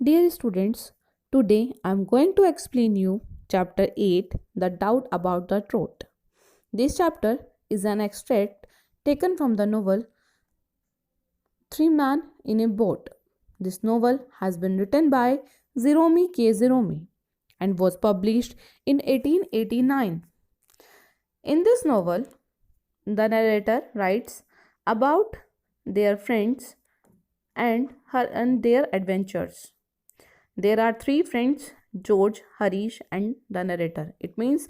Dear students, today I am going to explain you chapter 8, The Doubt About the Truth. This chapter is an extract taken from the novel Three Men in a Boat. This novel has been written by Jerome K. Jerome and was published in 1889. In this novel, the narrator writes about their friends and their adventures. There are three friends, George, Harish, and the narrator. It means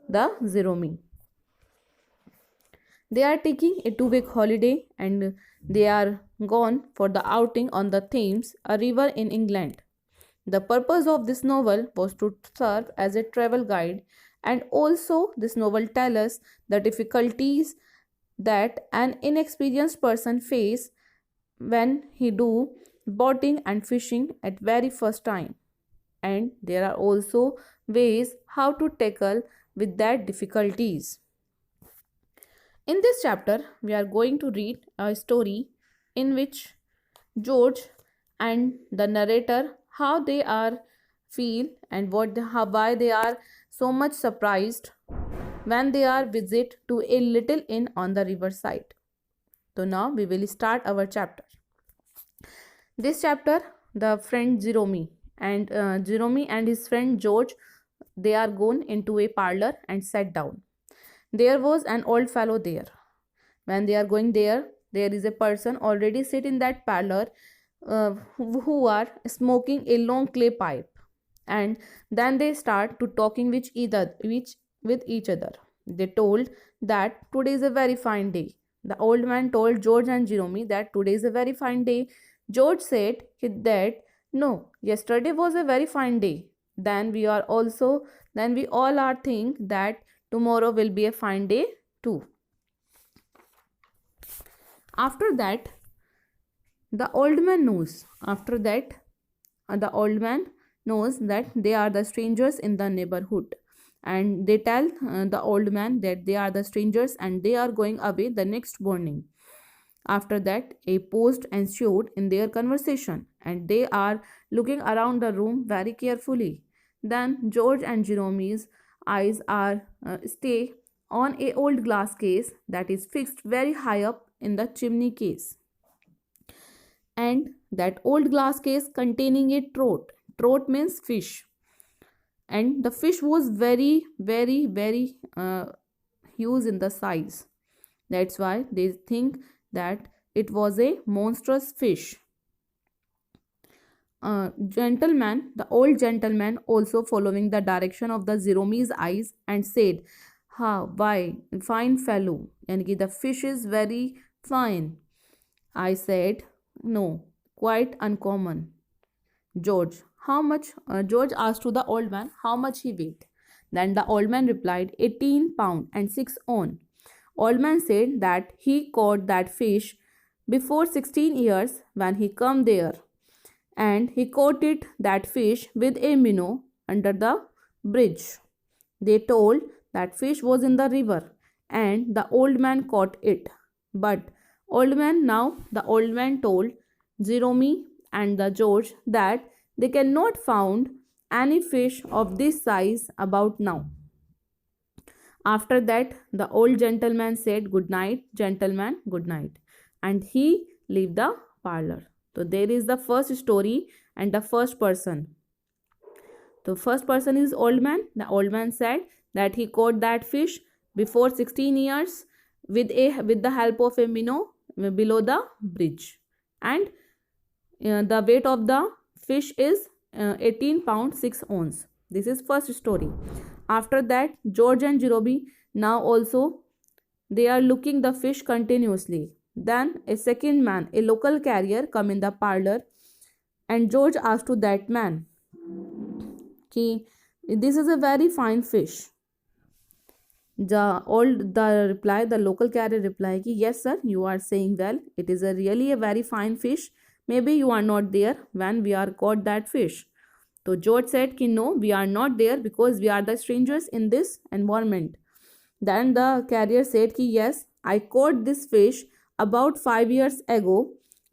the Zeromi. They are taking a 2 week holiday and they are gone for the outing on the Thames, a river in England. The purpose of this novel was to serve as a travel guide, and also this novel tells us the difficulties that an inexperienced person face when he do boating and fishing at very first time, and there are also ways how to tackle with that difficulties. In this chapter we are going to read a story in which George and the narrator how they are feel and why they are so much surprised when they are visit to a little inn on the riverside. So now we will start our chapter. This chapter, the friend Jerome and his friend George, they are gone into a parlor and sat down. There was an old fellow there. When they are going there, there is a person already sit in that parlor who are smoking a long clay pipe, and then they start to talking with each other. They told that today is a very fine day. The old man told George and Jerome that today is a very fine day. George said that no, yesterday was a very fine day. Then we all are think that tomorrow will be a fine day too. After that, the old man knows. After that, the old man knows that they are the strangers in the neighborhood, and they tell the old man that they are the strangers and they are going away the next morning. After that, a pause ensued in their conversation, and they are looking around the room very carefully. Then George and Jerome's eyes are stay on a old glass case that is fixed very high up in the chimney case, and that old glass case containing a trout. Trout means fish, and the fish was very huge in the size. That's why they think that it was a monstrous fish. The old gentleman, also following the direction of the Zerome's eyes, and said, "Ha, why, fine fellow, and the fish is very fine." I said, "No, quite uncommon." George asked to the old man how much he weighed. Then the old man replied, 18 pound and 6 ounce. Old man said that he caught that fish before 16 years when he come there, and he caught that fish with a minnow under the bridge. They told that fish was in the river and the old man caught it. But the old man told Jerome and the George that they cannot found any fish of this size about now. After that, the old gentleman said, "Good night, gentleman, good night," and he left the parlor. So there is the first story and the first person. The first person is old man. The old man said that he caught that fish before 16 years with the help of a minnow below the bridge, and the weight of the fish is 18 pound 6 ounce. This is first story. After that, George and Jerome now also they are looking the fish continuously. Then a second man, a local carrier, come in the parlor, and George asked to that man, "Ki, this is a very fine fish." The local carrier reply, ki, "Yes sir, you are saying well. It is really a very fine fish. Maybe you are not there when we are caught that fish." So George said, ki, "No, we are not there because we are the strangers in this environment." Then the carrier said, ki, "Yes, I caught this fish about 5 years ago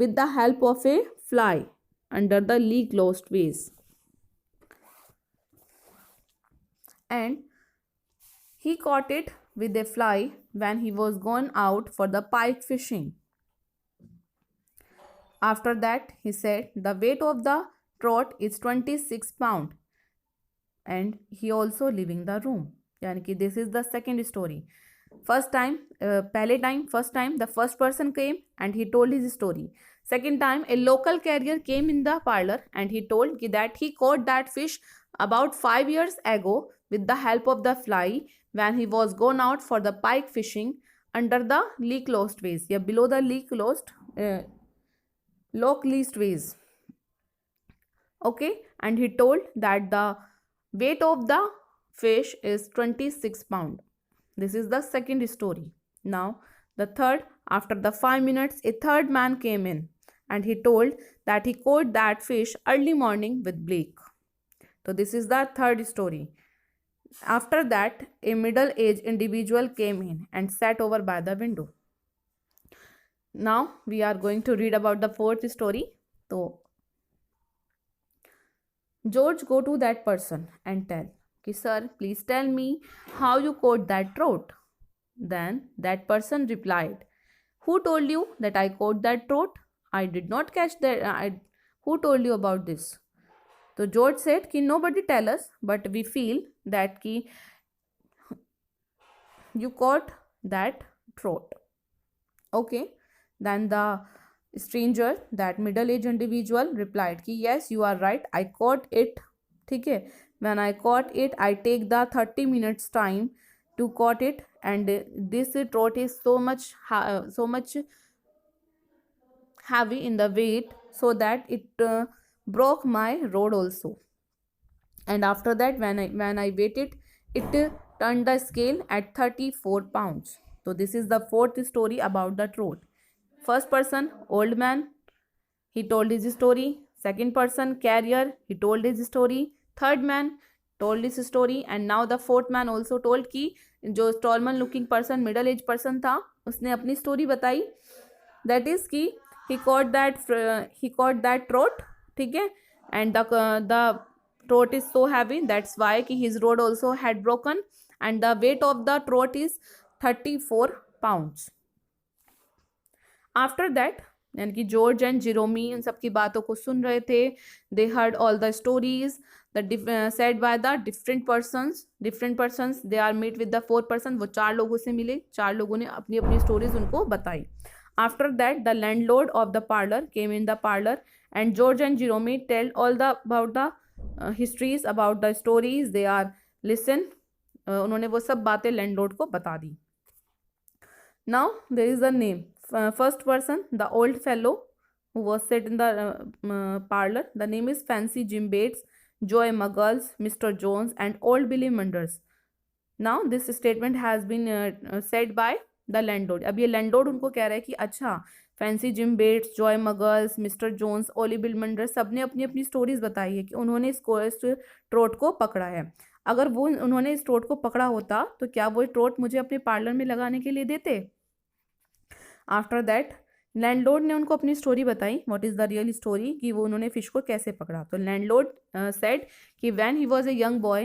with the help of a fly." under the lee closed ways. And he caught it with a fly when he was gone out for the pike fishing. After that, he said, the weight of the trout is 26 pound, and he also leaving the room. यानी कि this is the second story. First time, the first person came and he told his story. Second time, a local carrier came in the parlor and he told that he caught that fish about 5 years ago with the help of the fly when he was gone out for the pike fishing under the lee closed ways, या below the lee closed lock least ways. Okay, and he told that the weight of the fish is 26 pound. This is the second story. Now the third, after the 5 minutes, a third man came in and he told that he caught that fish early morning with Blake. So this is the third story. After that, a middle-aged individual came in and sat over by the window. Now we are going to read about the fourth story. So George go to that person and tell, sir, please tell me how you caught that trout. Then that person replied, who told you that I caught that trout? I did not catch that. Who told you about this? So George said, nobody tell us, but we feel that you caught that trout. Okay. Then the stranger, that middle-aged individual, replied, yes, you are right, I caught it. Okay. When I caught it, I take the 30 minutes time to caught it, and this trout is so much heavy in the weight, so that it broke my rod also. And after that, when I weighed it turned the scale at 34 pounds. So this is the fourth story about the trout. First person, old man, he told his story. Second person, carrier, he told his story. Third man told his story. And now the fourth man also told कि जो stallman looking person, middle aged person था, उसने अपनी story बताई. That is कि he caught that trout, ठीक है, and the trout is so heavy, that's why कि his rod also had broken, and the weight of the trout is 34 pounds. After that, यानी कि जॉर्ज एंड जेरोमी उन सब की बातों को सुन रहे थे. They heard all the stories said by the different persons. They are meet with the fourth person. वो 4 लोगों से मिले. 4 लोगों ने अपनी अपनी स्टोरीज उनको बताई. After that the landlord of the parlour came in the parlour and George and Jerome tell all the about the histories, about the stories. They are listen. उन्होंने वो सब बातें लैंडलॉर्ड को बता दी. Now there is the name. First person, the old fellow who was set in the parlor. The name is Fancy Jim Bates, Joy Muggles, Mr. Jones, and Old Billy Munders. Now this statement has been said by the landlord. अब ये landlord उनको कह रहा है कि अच्छा, fancy Jim Bates, Joe Muggles, mister Jones, old Billy Maunders, सब ने अपनी अपनी स्टोरीज बताई है कि उन्होंने इस ट्रोट को पकड़ा है. अगर वो उन्होंने इस ट्रोट को पकड़ा होता तो क्या वो ट्रोट मुझे अपने पार्लर में लगाने के लिए देते. आफ्टर दैट लैंडलॉर्ड ने उनको अपनी स्टोरी बताई. What is the real story, कि वो उन्होंने फिश को कैसे पकड़ा. तो लैंडलॉर्ड सेड कि when he was a young boy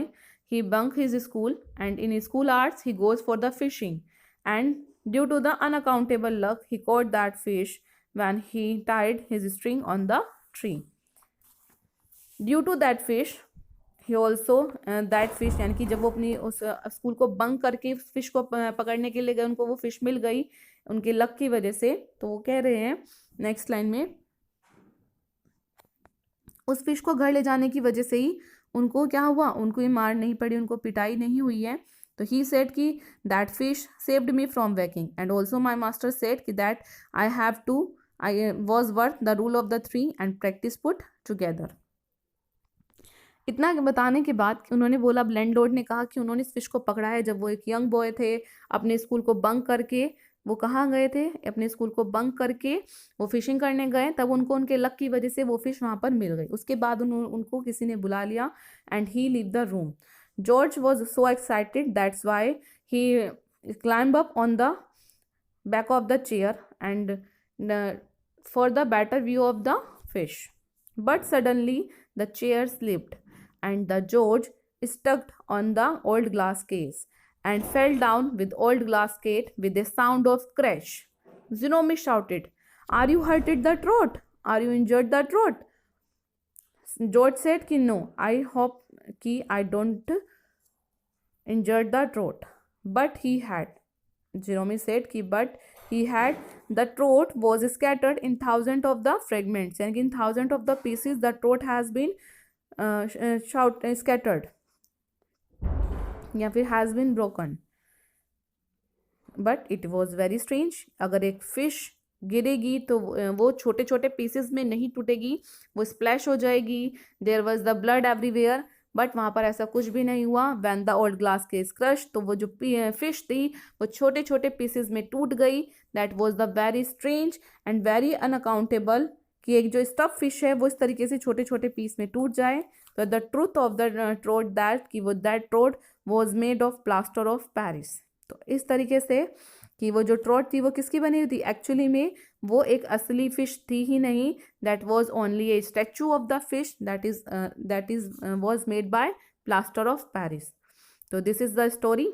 he bunk his school and in school hours he goes for the fishing and due to the unaccountable luck he caught that fish when he tied his string on the tree. Due to that fish he also that fish, यानी कि जब वो अपनी उस school को bunk करके fish को पकड़ने के लिए गए, उनको वो फिश मिल गई उनके लक की वजह से. तो वो कह रहे हैं नेक्स्ट लाइन में, उस फिश को घर ले जाने की वजह से ही उनको क्या हुआ, उनको ये मार नहीं पड़ी, उनको पिटाई नहीं हुई है. तो ही सेड कि that fish saved me from waking and also my master said कि that I was worth the rule of the 3 and practice put together. इतना बताने के बाद उन्होंने बोला, अब लैंडलॉर्ड ने कहा कि उन्होंने इस फिश को पकड़ा है जब वो एक यंग बॉय थे, अपने स्कूल को बंक करके. वो कहाँ गए थे, अपने स्कूल को बंक करके वो फिशिंग करने गए. तब उनको उनके लक की वजह से वो फिश वहाँ पर मिल गई. उसके बाद उनको किसी ने बुला लिया and he leave the room. George was so excited that's why he climb up on the back of the chair and for the better view of the fish. But suddenly the chair slipped, and the George stuck on the old glass case and fell down with old glass case with a sound of crash. Zenomi shouted, "Are you hurted the throat? Are you injured the throat?" George said कि no, I hope कि I don't injured the throat. But he had. Jerome said कि but he had, the throat was scattered in thousands of the fragments, and in thousands of the pieces the throat has been scattered या फिर has been broken. But it was very strange. अगर एक fish गिरेगी तो वो छोटे छोटे pieces में नहीं टूटेगी, वो स्प्लैश हो जाएगी. There was the blood everywhere. But वहाँ पर ऐसा कुछ भी नहीं हुआ. When the old glass case crush, तो वो जो फिश थी वो छोटे छोटे पीसेस में टूट गई. That was the very strange and very unaccountable कि एक जो स्टफ फिश है वो इस तरीके से छोटे छोटे पीस में टूट जाए. तो the truth of the trout that कि वो that trout was made of plaster of Paris. तो इस तरीके से कि वो जो ट्रोट थी वो किसकी बनी हुई थी. एक्चुअली में वो एक असली फिश थी ही नहीं. That was only A statue of the fish that is was made by plaster of Paris. तो दिस इज द स्टोरी.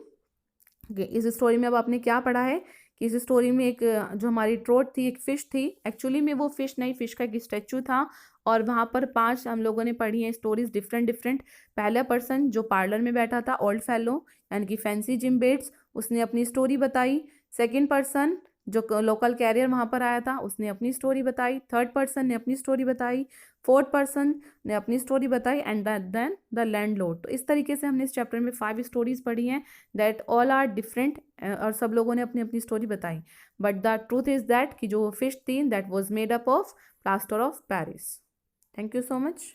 इस स्टोरी में अब आपने क्या पढ़ा है कि इस स्टोरी में एक जो हमारी ट्रोट थी एक फिश थी. एक्चुअली में वो फिश नहीं, फिश का एक स्टैचू था. और वहाँ पर 5 हम लोगों ने पढ़ी हैं स्टोरीज डिफरेंट डिफरेंट. पहला पर्सन जो पार्लर में बैठा था, ओल्ड फेलो यानी कि फैंसी जिम बेट्स, उसने अपनी स्टोरी बताई. सेकंड पर्सन जो लोकल कैरियर वहाँ पर आया था उसने अपनी स्टोरी बताई. थर्ड पर्सन ने अपनी स्टोरी बताई. फोर्थ पर्सन ने अपनी स्टोरी बताई. And then the landlord. तो इस तरीके से हमने इस चैप्टर में 5 स्टोरीज पढ़ी हैं. दैट ऑल आर डिफरेंट और सब लोगों ने अपनी अपनी स्टोरी बताई. But the truth is that कि जो फिश थी that was made up of plaster of Paris. Thank you so much.